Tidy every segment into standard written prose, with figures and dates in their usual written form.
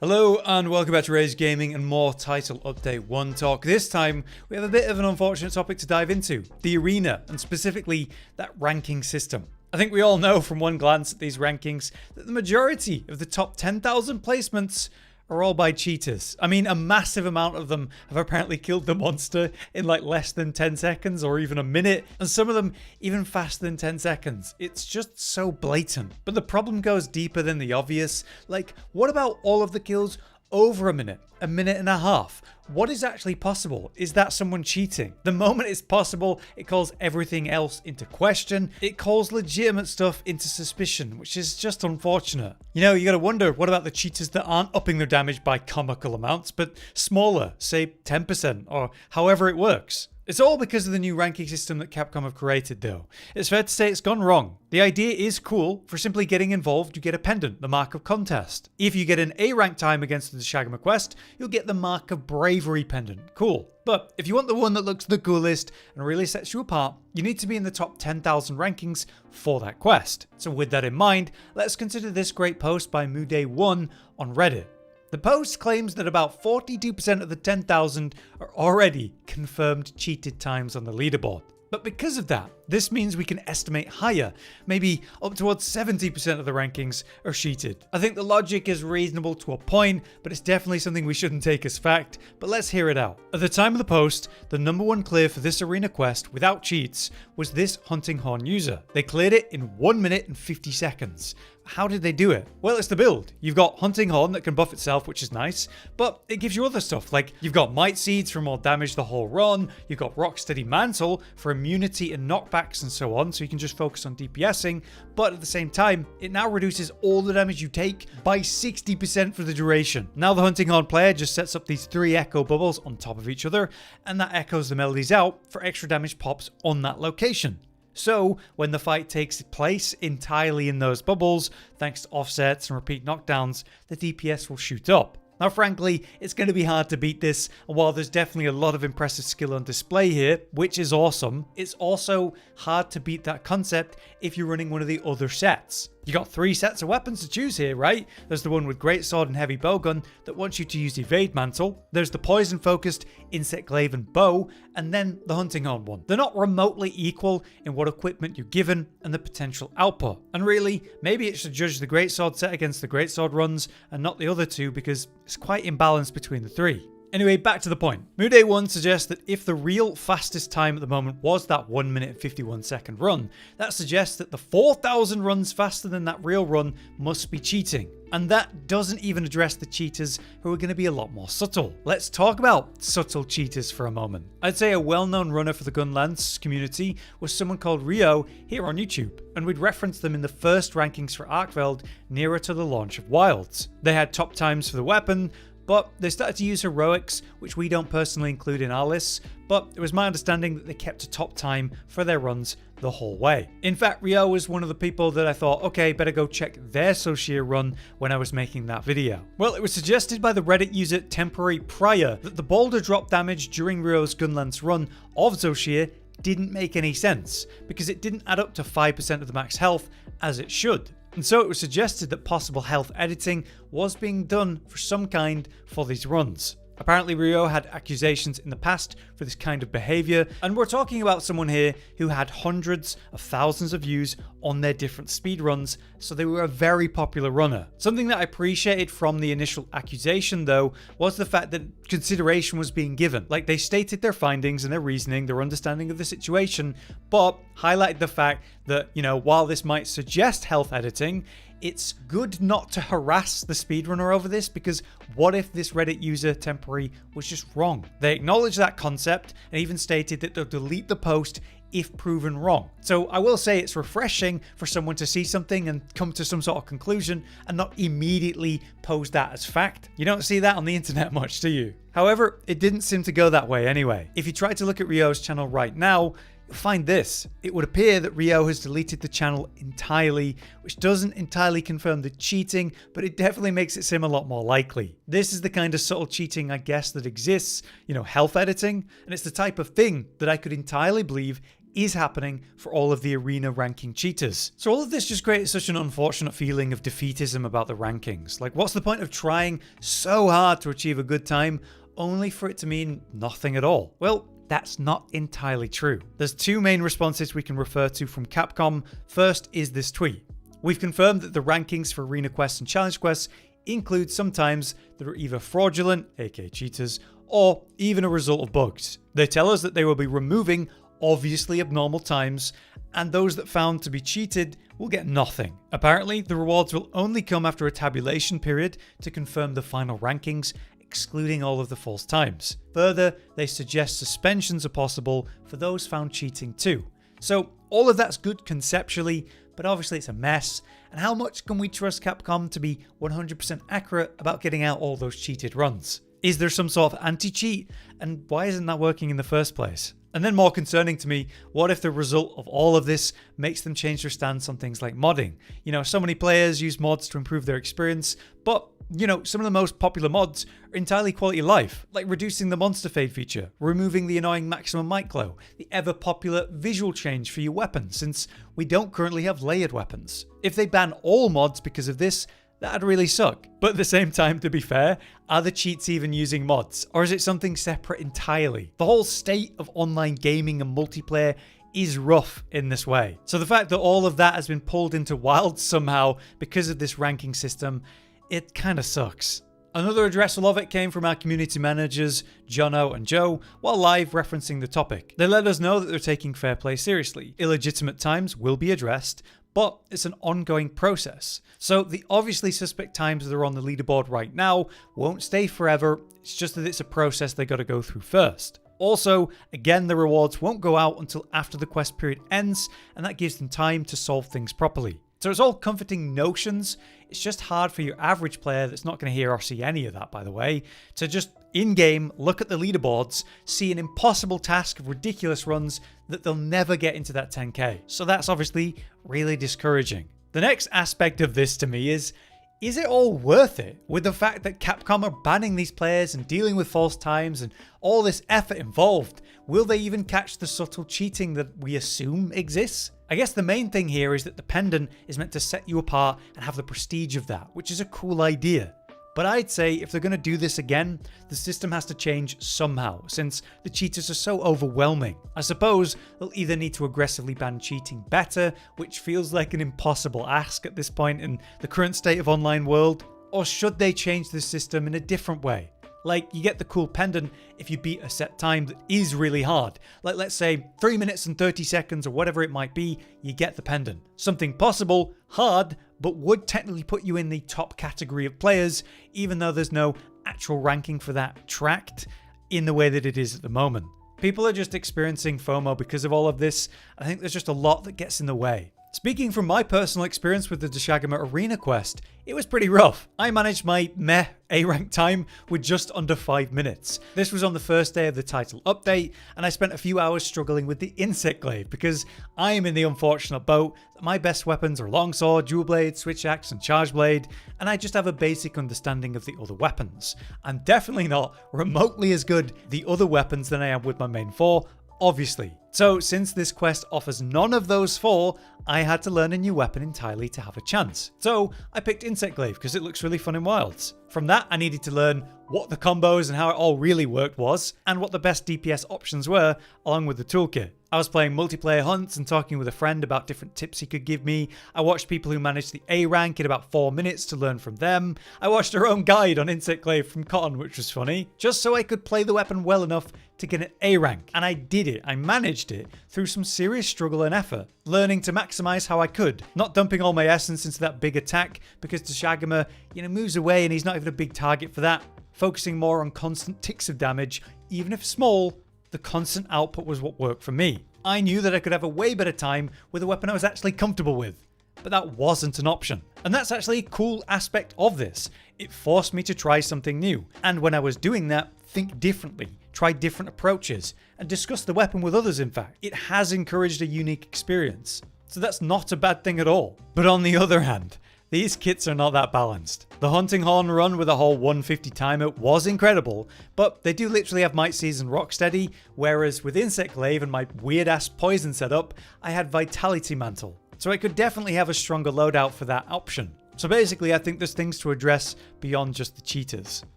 Hello and welcome back to Rage Gaming and more Title Update 1 talk. This time we have a bit of an unfortunate topic to dive into, the arena, and specifically that ranking system. I think we all know from one glance at these rankings that the majority of the top 10,000 placements are all by cheaters. I mean, a massive amount of them have apparently killed the monster in like less than 10 seconds or even a minute, and some of them even faster than 10 seconds. It's just so blatant. But the problem goes deeper than the obvious. Like, what about all of the kills over a minute and a half? What is actually possible? Is that someone cheating? The moment it's possible, it calls everything else into question. It calls legitimate stuff into suspicion, which is just unfortunate. You know, you gotta wonder, what about the cheaters that aren't upping their damage by comical amounts, but smaller, say 10%, or however it works? It's all because of the new ranking system that Capcom have created though. It's fair to say it's gone wrong. The idea is cool. For simply getting involved, you get a pendant, the mark of contest. If you get an A rank time against the Shagama quest, you'll get the mark of bravery pendant. Cool. But if you want the one that looks the coolest and really sets you apart, you need to be in the top 10,000 rankings for that quest. So with that in mind, let's consider this great post by Muday1 on Reddit. The post claims that about 42% of the 10,000 are already confirmed cheated times on the leaderboard. But because of that, this means we can estimate higher, maybe up towards 70% of the rankings are cheated. I think the logic is reasonable to a point, but it's definitely something we shouldn't take as fact, but let's hear it out. At the time of the post, the number one clear for this arena quest without cheats was this hunting horn user. They cleared it in 1 minute and 50 seconds. How did they do it? Well, it's the build. You've got Hunting Horn that can buff itself, which is nice, but it gives you other stuff, like you've got Might Seeds for more damage the whole run, you've got Rocksteady Mantle for immunity and knockbacks and so on, so you can just focus on DPSing, but at the same time, it now reduces all the damage you take by 60% for the duration. Now the Hunting Horn player just sets up these 3 echo bubbles on top of each other, and that echoes the melodies out for extra damage pops on that location. So, when the fight takes place entirely in those bubbles, thanks to offsets and repeat knockdowns, the DPS will shoot up. Now frankly, it's going to be hard to beat this, and while there's definitely a lot of impressive skill on display here, which is awesome, it's also hard to beat that concept if you're running one of the other sets. You got 3 sets of weapons to choose here, right? There's the one with greatsword and heavy bowgun that wants you to use evade mantle. There's the poison focused insect glaive and bow, and then the hunting horn one. They're not remotely equal in what equipment you're given and the potential output. And really, maybe it should judge the greatsword set against the greatsword runs and not the other two, because it's quite imbalanced between the 3. Anyway, back to the point. Muday1 suggests that if the real fastest time at the moment was that 1 minute and 51 second run, that suggests that the 4,000 runs faster than that real run must be cheating. And that doesn't even address the cheaters who are going to be a lot more subtle. Let's talk about subtle cheaters for a moment. I'd say a well-known runner for the gunlance community was someone called Rio here on YouTube, and we'd reference them in the first rankings for Arkveld nearer to the launch of Wilds. They had top times for the weapon, but they started to use heroics, which we don't personally include in our lists, but it was my understanding that they kept a top time for their runs the whole way. In fact, Rio was one of the people that I thought, okay, better go check their Shia run when I was making that video. Well, it was suggested by the Reddit user Temporary Prior that the boulder drop damage during Rio's gunlance run of Shia didn't make any sense, because it didn't add up to 5% of the max health as it should. And so it was suggested that possible health editing was being done for some kind for these runs. Apparently Rio had accusations in the past for this kind of behaviour, and we're talking about someone here who had hundreds of thousands of views on their different speedruns, so they were a very popular runner. Something that I appreciated from the initial accusation though was the fact that consideration was being given. Like, they stated their findings and their reasoning, their understanding of the situation, but highlighted the fact that, you know, while this might suggest health editing, it's good not to harass the speedrunner over this, because what if this Reddit user Temporary was just wrong? They acknowledged that concept and even stated that they'll delete the post if proven wrong. So I will say it's refreshing for someone to see something and come to some sort of conclusion and not immediately pose that as fact. You don't see that on the internet much, do you? However, it didn't seem to go that way anyway. If you try to look at Rio's channel right now, you'll find this. It would appear that Rio has deleted the channel entirely, which doesn't entirely confirm the cheating, but it definitely makes it seem a lot more likely. This is the kind of subtle cheating, I guess, that exists, you know, health editing, and it's the type of thing that I could entirely believe is happening for all of the arena ranking cheaters. So all of this just creates such an unfortunate feeling of defeatism about the rankings. Like, what's the point of trying so hard to achieve a good time only for it to mean nothing at all? Well, that's not entirely true. There's two main responses we can refer to from Capcom. First is this tweet. We've confirmed that the rankings for arena quests and challenge quests include some times that are either fraudulent, aka cheaters, or even a result of bugs. They tell us that they will be removing obviously abnormal times, and those that found to be cheated will get nothing. Apparently, the rewards will only come after a tabulation period to confirm the final rankings, excluding all of the false times. Further, they suggest suspensions are possible for those found cheating too. So all of that's good conceptually, but obviously it's a mess. And how much can we trust Capcom to be 100% accurate about getting out all those cheated runs? Is there some sort of anti-cheat? And why isn't that working in the first place? And then more concerning to me, what if the result of all of this makes them change their stance on things like modding? You know, so many players use mods to improve their experience, but you know, some of the most popular mods are entirely quality of life, like reducing the monster fade feature, removing the annoying maximum mic glow, the ever popular visual change for your weapons, since we don't currently have layered weapons. If they ban all mods because of this, that'd really suck. But at the same time, to be fair, are the cheats even using mods? Or is it something separate entirely? The whole state of online gaming and multiplayer is rough in this way. So the fact that all of that has been pulled into wild somehow because of this ranking system, it kind of sucks. Another addressal of it came from our community managers, Jono and Joe, while live referencing the topic. They let us know that they're taking fair play seriously. Illegitimate times will be addressed, but it's an ongoing process. So the obviously suspect times that are on the leaderboard right now won't stay forever. It's just that it's a process they got to go through first. Also, again, the rewards won't go out until after the quest period ends, and that gives them time to solve things properly. So it's all comforting notions. It's just hard for your average player that's not going to hear or see any of that, by the way, to just in-game look at the leaderboards, see an impossible task of ridiculous runs that they'll never get into that 10k. So that's obviously really discouraging. The next aspect of this to me is it all worth it? With the fact that Capcom are banning these players and dealing with false times and all this effort involved, will they even catch the subtle cheating that we assume exists? I guess the main thing here is that the pendant is meant to set you apart and have the prestige of that, which is a cool idea. But I'd say if they're going to do this again, the system has to change somehow, since the cheaters are so overwhelming. I suppose they'll either need to aggressively ban cheating better, which feels like an impossible ask at this point in the current state of online world, or should they change the system in a different way? Like, you get the cool pendant if you beat a set time that is really hard. Like, let's say 3 minutes and 30 seconds or whatever it might be, you get the pendant. Something possible, hard, but would technically put you in the top category of players, even though there's no actual ranking for that tracked in the way that it is at the moment. People are just experiencing FOMO because of all of this. I think there's just a lot that gets in the way. Speaking from my personal experience with the Dashagama Arena quest, it was pretty rough. I managed my meh A-rank time with just under 5 minutes. This was on the first day of the title update, and I spent a few hours struggling with the insect glaive because I am in the unfortunate boat that my best weapons are longsword, dual blade, switch axe, and charge blade, and I just have a basic understanding of the other weapons. I'm definitely not remotely as good the other weapons than I am with my main 4, obviously. So since this quest offers none of those 4, I had to learn a new weapon entirely to have a chance. So I picked Insect Glaive because it looks really fun in Wilds. From that, I needed to learn what the combos and how it all really worked was, and what the best DPS options were, along with the toolkit. I was playing multiplayer hunts and talking with a friend about different tips he could give me. I watched people who managed the A rank in about 4 minutes to learn from them. I watched their own guide on Insect Glaive from Cotton, which was funny, just so I could play the weapon well enough to get an A rank. And I did it. I managed it through some serious struggle and effort, learning to maximize how I could, not dumping all my essence into that big attack because Dashagama, moves away and he's not even a big target for that. Focusing more on constant ticks of damage, even if small, the constant output was what worked for me. I knew that I could have a way better time with a weapon I was actually comfortable with, but that wasn't an option. And that's actually a cool aspect of this. It forced me to try something new, and when I was doing that, think differently, try different approaches, and discuss the weapon with others in fact. It has encouraged a unique experience. So that's not a bad thing at all. But on the other hand, these kits are not that balanced. The hunting horn run with a whole 150 timer was incredible, but they do literally have might seize and rocksteady, whereas with insect glaive and my weird ass poison setup, I had vitality mantle. So I could definitely have a stronger loadout for that option. So basically, I think there's things to address beyond just the cheaters.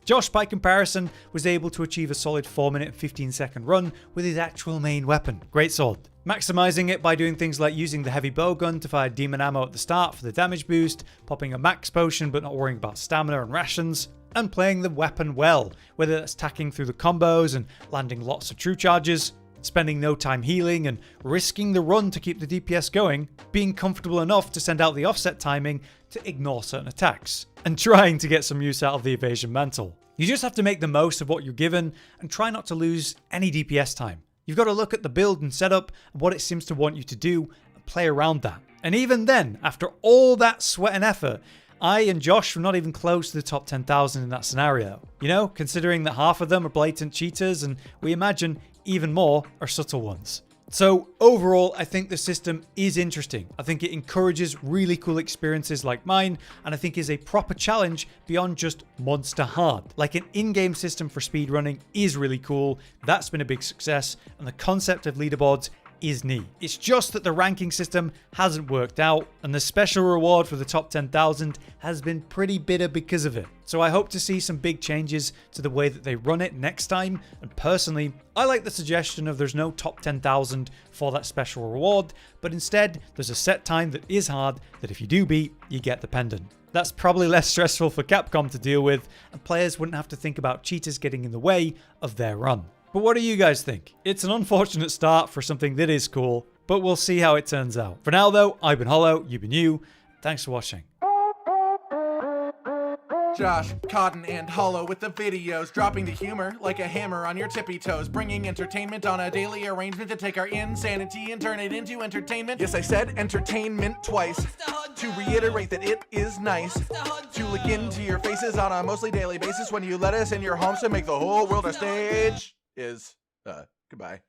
Josh, by comparison, was able to achieve a solid 4-minute and 15-second run with his actual main weapon, great sword. Maximizing it by doing things like using the heavy bowgun to fire demon ammo at the start for the damage boost, popping a max potion but not worrying about stamina and rations, and playing the weapon well, whether that's tacking through the combos and landing lots of true charges, spending no time healing and risking the run to keep the DPS going, being comfortable enough to send out the offset timing to ignore certain attacks, and trying to get some use out of the evasion mantle. You just have to make the most of what you're given and try not to lose any DPS time. You've got to look at the build and setup and what it seems to want you to do and play around that. And even then, after all that sweat and effort, I and Josh were not even close to the top 10,000 in that scenario. You know, considering that half of them are blatant cheaters and we imagine even more are subtle ones. So overall, I think the system is interesting. I think it encourages really cool experiences like mine, and I think is a proper challenge beyond just monster hard. Like an in-game system for speedrunning is really cool. That's been a big success, and the concept of leaderboards is neat. It's just that the ranking system hasn't worked out, and the special reward for the top 10,000 has been pretty bitter because of it. So I hope to see some big changes to the way that they run it next time, and personally, I like the suggestion of there's no top 10,000 for that special reward, but instead there's a set time that is hard that if you do beat, you get the pendant. That's probably less stressful for Capcom to deal with, and players wouldn't have to think about cheaters getting in the way of their run. But what do you guys think? It's an unfortunate start for something that is cool, but we'll see how it turns out. For now though, I've been Hollow, you've been you. Thanks for watching. Josh, Cotton, and Hollow with the videos, dropping the humor like a hammer on your tippy toes, bringing entertainment on a daily arrangement to take our insanity and turn it into entertainment. Yes, I said entertainment twice, to reiterate that it is nice to look into your faces on a mostly daily basis when you let us in your homes to make the whole world a stage. Goodbye.